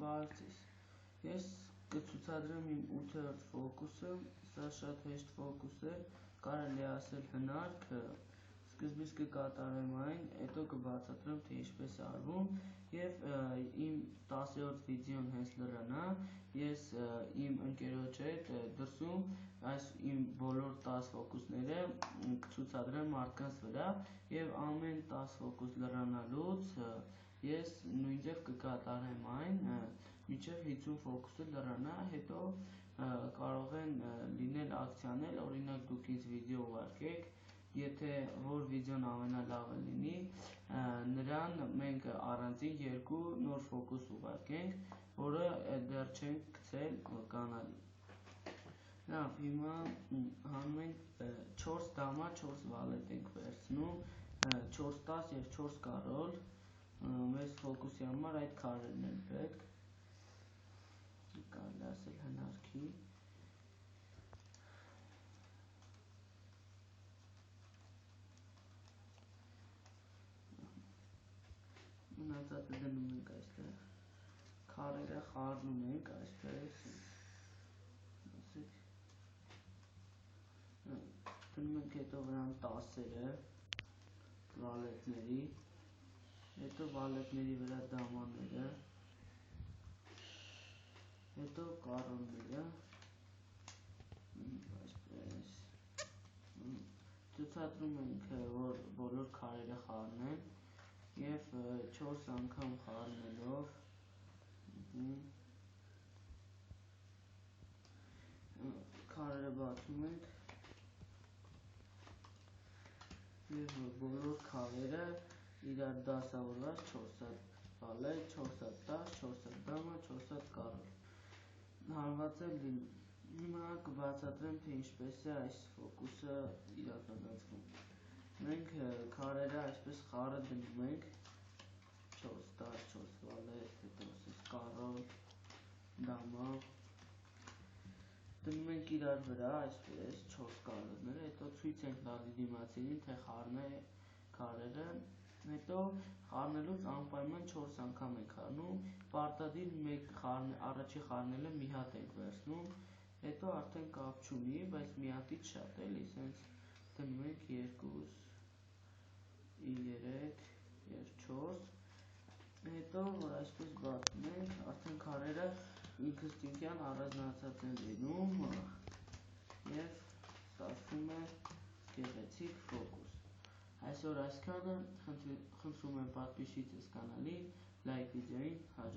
Բարցիս, ես կցուցադրեմ իմ 8-րդ ֆոկուսը, սա շատ հեշտ ֆոկուս է, կարելի է ասել հնարք, սկզբից կկատարեմ այն, հետո կբացատրեմ, թե ինչպես է արվում, և իմ 10-րդ վիդեոն հենց լրանա, ես իմ ընկերոջ հետ դրսում այս իմ բոլոր 10 ֆոկուսները կցուցադրեմ մարդկանց վրա, և ամեն 10 ֆոկուս լրանալուց ես նույնտեղ կկատարեմ այն, մինչև 50 ֆոկուսը լրանա, հետո կարող են լինել ակցիաներ, օրինակ դուք ինձ վիդեո ուղարկեք, եթե որ վիդեոն ամենալավը լինի, նրան մենք առանձին 2 նոր ֆոկուս ուղարկենք, որը դեռ չենք գցել կանալի։ Լավ, հիմա հանում ենք 4 դամա, 4 վալետ ենք վերցնում, 4 10 և 4 կարոլ, մեզ ֆոկուսի համար այդ քարերն են պետք, կարելի ասել հնարքի, մնացածը դնում ենք այստեղ, քարերը խառնում ենք այսպես, դնում ենք հետո վրան 10-երը վալետների, հետո վալետների վրա դամաները, հետո կարոնները, այսպես, ցուցադրում ենք, որ բոլոր քարերը խառնեն, և 4 անգամ խառնելով, քարերը բացում ենք, և բոլոր քարերը իրար դասավորված 4 հատ վալետ, 4 հատ 10, 4 հատ դամա, 4 հատ կարոլ, հարված է լինում, հիմա կբացատրեմ, թե ինչպես է այս ֆոկուսը իրականացվում, մենք քարերը այսպես խառը դնում ենք, 4 10, 4 վալետ, հետո կարոլ, դամա, դնում ենք իրար վրա այսպես 4 կարոլները, հետո ցույց ենք տալի դիմացինին, թե խառնե քարերը, հետո խառնելուց անպայման 4 անգամ ենք խառնում, պարտադիր առաջի խառնելը մի հատ ենք վերցնում, հետո արդեն կապ չունի, բայց մի հատից շատ էլի, սենց դնում ենք 2, 3 և 4, հետո որ այսպես բացում ենք, արդեն քարերը ինքնըստինքյան առանձնացած են լինում, և ստացվում է գեղեցիկ ֆոկուս, այսօր այսքանը, խնդրում եմ պատվիշիցս կանալի, լայք վիդեոին հաջող